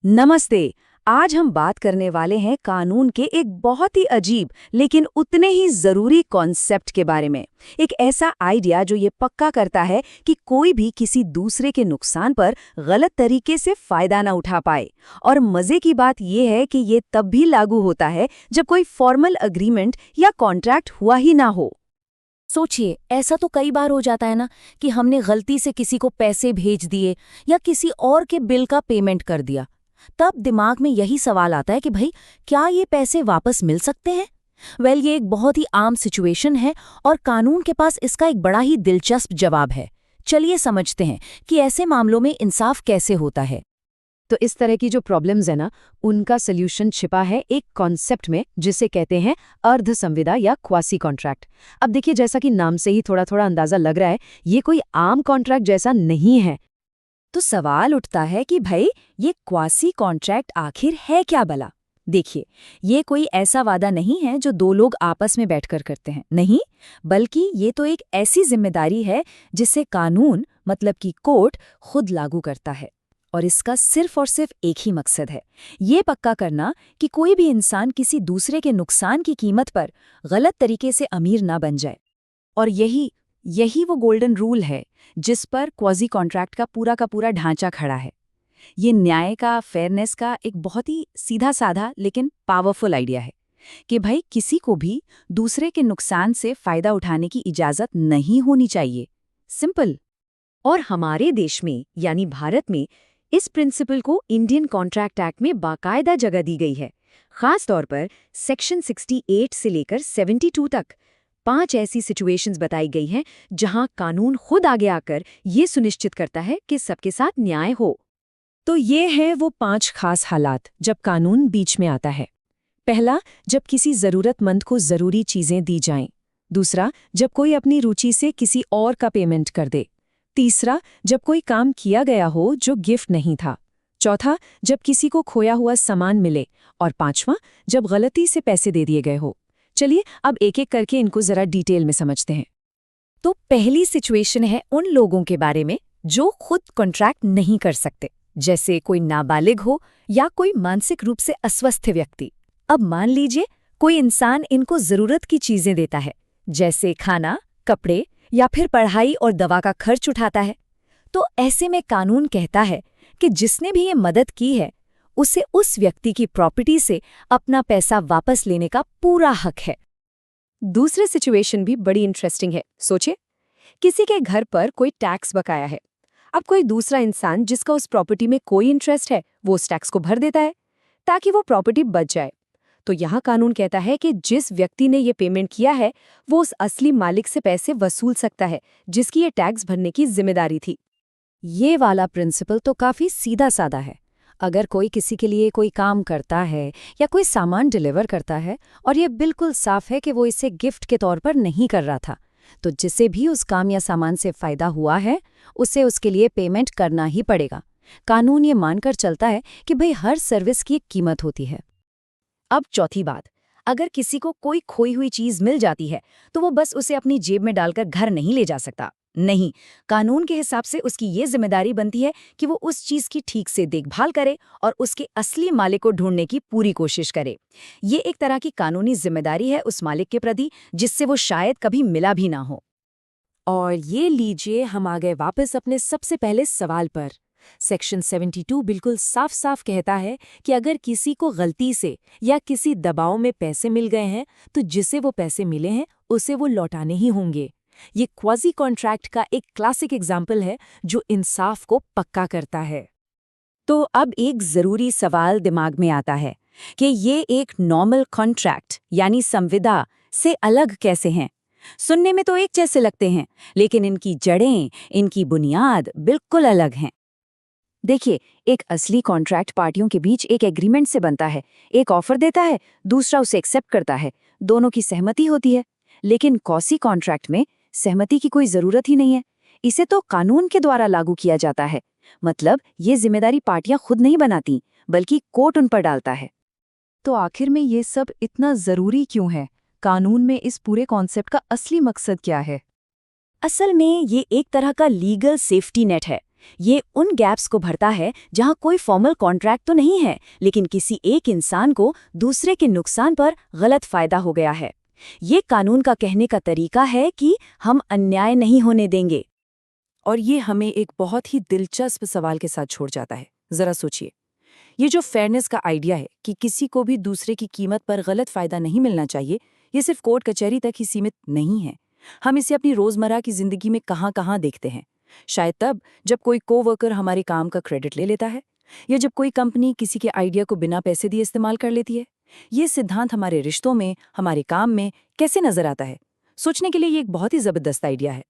नमस्ते। आज हम बात करने वाले हैं कानून के एक बहुत ही अजीब लेकिन उतने ही जरूरी कॉन्सेप्ट के बारे में। एक ऐसा आइडिया जो ये पक्का करता है कि कोई भी किसी दूसरे के नुकसान पर गलत तरीके से फायदा ना उठा पाए। और मजे की बात यह है कि ये तब भी लागू होता है जब कोई फॉर्मल अग्रीमेंट या कॉन्ट्रैक्ट हुआ ही ना हो। सोचिए, ऐसा तो कई बार हो जाता है ना कि हमने गलती से किसी को पैसे भेज दिए या किसी और के बिल का पेमेंट कर दिया। तब दिमाग में यही सवाल आता है कि भाई, क्या ये पैसे वापस मिल सकते हैं? ये एक बहुत ही आम सिचुएशन है और कानून के पास इसका एक बड़ा ही दिलचस्प जवाब है। चलिए समझते हैं कि ऐसे मामलों में इंसाफ कैसे होता है। तो इस तरह की जो प्रॉब्लम्स है ना, उनका सल्यूशन छिपा है एक कॉन्सेप्ट में जिसे कहते हैं अर्ध संविदा या क्वासी कॉन्ट्रैक्ट। अब देखिए, जैसा कि नाम से ही थोड़ा थोड़ा अंदाजा लग रहा है, ये कोई आम कॉन्ट्रैक्ट जैसा नहीं है। तो सवाल उठता है कि भाई, ये क्वासी कॉन्ट्रैक्ट आखिर है क्या भला? देखिए, ये कोई ऐसा वादा नहीं है जो दो लोग आपस में बैठकर करते हैं, नहीं, बल्कि ये तो एक ऐसी जिम्मेदारी है जिसे कानून मतलब कि कोर्ट खुद लागू करता है। और इसका सिर्फ और सिर्फ एक ही मकसद है, ये पक्का करना कि कोई भी इंसान किसी दूसरे के नुकसान की कीमत पर गलत तरीके से अमीर ना बन जाए। और यही वो गोल्डन रूल है जिस पर क्वाजी कॉन्ट्रैक्ट का पूरा ढांचा खड़ा है। ये न्याय का, फेयरनेस का एक बहुत ही सीधा साधा लेकिन पावरफुल आइडिया है कि भाई, किसी को भी दूसरे के नुकसान से फायदा उठाने की इजाजत नहीं होनी चाहिए। सिंपल। और हमारे देश में यानी भारत में इस प्रिंसिपल को इंडियन कॉन्ट्रैक्ट एक्ट में बाकायदा जगह दी गई है। खास तौर पर सेक्शन 68 से लेकर 72 तक 5 ऐसी सिचुएशंस बताई गई हैं जहां कानून खुद आगे आकर ये सुनिश्चित करता है कि सबके साथ न्याय हो। तो ये हैं वो 5 खास हालात जब कानून बीच में आता है। पहला, जब किसी जरूरतमंद को जरूरी चीजें दी जाएं। दूसरा, जब कोई अपनी रुचि से किसी और का पेमेंट कर दे। तीसरा, जब कोई काम किया गया हो जो गिफ्ट नहीं था। चौथा, जब किसी को खोया हुआ सामान मिले। और पांचवा, जब गलती से पैसे दे दिए गए हो। चलिए अब एक एक करके इनको जरा डिटेल में समझते हैं। तो पहली सिचुएशन है उन लोगों के बारे में जो खुद कॉन्ट्रैक्ट नहीं कर सकते, जैसे कोई नाबालिग हो या कोई मानसिक रूप से अस्वस्थ व्यक्ति। अब मान लीजिए कोई इंसान इनको जरूरत की चीजें देता है, जैसे खाना, कपड़े या फिर पढ़ाई और दवा का खर्च उठाता है। तो ऐसे में कानून कहता है कि जिसने भी ये मदद की है उसे उस व्यक्ति की प्रॉपर्टी से अपना पैसा वापस लेने का पूरा हक है। दूसरी सिचुएशन भी बड़ी इंटरेस्टिंग है। सोचिए, किसी के घर पर कोई टैक्स बकाया है। अब कोई दूसरा इंसान जिसका उस प्रॉपर्टी में कोई इंटरेस्ट है, वो उस टैक्स को भर देता है ताकि वो प्रॉपर्टी बच जाए। तो यहाँ कानून कहता है कि जिस व्यक्ति ने ये पेमेंट किया है वो उस असली मालिक से पैसे वसूल सकता है जिसकी ये टैक्स भरने की जिम्मेदारी थी। ये वाला प्रिंसिपल तो काफी सीधा साधा है। अगर कोई किसी के लिए कोई काम करता है या कोई सामान डिलीवर करता है और ये बिल्कुल साफ है कि वो इसे गिफ्ट के तौर पर नहीं कर रहा था, तो जिसे भी उस काम या सामान से फायदा हुआ है उसे उसके लिए पेमेंट करना ही पड़ेगा। कानून ये मानकर चलता है कि भाई, हर सर्विस की एक कीमत होती है। अब चौथी बात, अगर किसी को कोई खोई हुई चीज मिल जाती है तो वो बस उसे अपनी जेब में डालकर घर नहीं ले जा सकता। नहीं, कानून के हिसाब से उसकी ये जिम्मेदारी बनती है कि वो उस चीज की ठीक से देखभाल करे और उसके असली मालिक को ढूंढने की पूरी कोशिश करे। ये एक तरह की कानूनी जिम्मेदारी है उस मालिक के प्रति जिससे वो शायद कभी मिला भी ना हो। और ये लीजिए, हम आ गए वापस अपने सबसे पहले सवाल पर। सेक्शन 72 बिल्कुल साफ साफ कहता है कि अगर किसी को गलती से या किसी दबाव में पैसे मिल गए हैं तो जिसे वो पैसे मिले हैं उसे वो लौटाने ही होंगे। ये क्वाजी कॉन्ट्रैक्ट का एक क्लासिक एग्जाम्पल है जो इंसाफ को पक्का करता है। तो अब एक जरूरी सवाल दिमाग में आता है कि ये एक नॉर्मल कॉन्ट्रैक्ट यानी संविदा से अलग कैसे हैं? सुनने में तो एक जैसे लगते हैं, लेकिन इनकी जड़ें, इनकी बुनियाद बिल्कुल अलग हैं। देखिए, एक असली कॉन्ट्रैक्ट पार्टियों के बीच एक एग्रीमेंट से बनता है। एक ऑफर देता है, दूसरा उसे एक्सेप्ट करता है, दोनों की सहमति होती है। लेकिन क्वासी कॉन्ट्रैक्ट में सहमति की कोई जरूरत ही नहीं है। इसे तो कानून के द्वारा लागू किया जाता है। मतलब ये जिम्मेदारी पार्टियां खुद नहीं बनाती, बल्कि कोर्ट उन पर डालता है। तो आखिर में ये सब इतना जरूरी क्यों है? कानून में इस पूरे कॉन्सेप्ट का असली मकसद क्या है? असल में ये एक तरह का लीगल सेफ्टी नेट है। ये उन गैप्स को भरता है जहां कोई फॉर्मल कॉन्ट्रैक्ट तो नहीं है, लेकिन किसी एक इंसान को दूसरे के नुकसान पर गलत फायदा हो गया है। ये कानून का कहने का तरीका है कि हम अन्याय नहीं होने देंगे। और ये हमें एक बहुत ही दिलचस्प सवाल के साथ छोड़ जाता है। जरा सोचिए, ये जो फेयरनेस का आइडिया है कि किसी को भी दूसरे की कीमत पर गलत फायदा नहीं मिलना चाहिए, ये सिर्फ कोर्ट कचहरी तक ही सीमित नहीं है। हम इसे अपनी रोजमर्रा की जिंदगी में कहाँ-कहाँ देखते हैं। शायद तब जब कोई कोवर्कर हमारे काम का क्रेडिट ले लेता है, या जब कोई कंपनी किसी के आइडिया को बिना पैसे दिए इस्तेमाल कर लेती है। ये सिद्धांत हमारे रिश्तों में, हमारे काम में कैसे नजर आता है? सोचने के लिए ये एक बहुत ही जबरदस्त आइडिया है।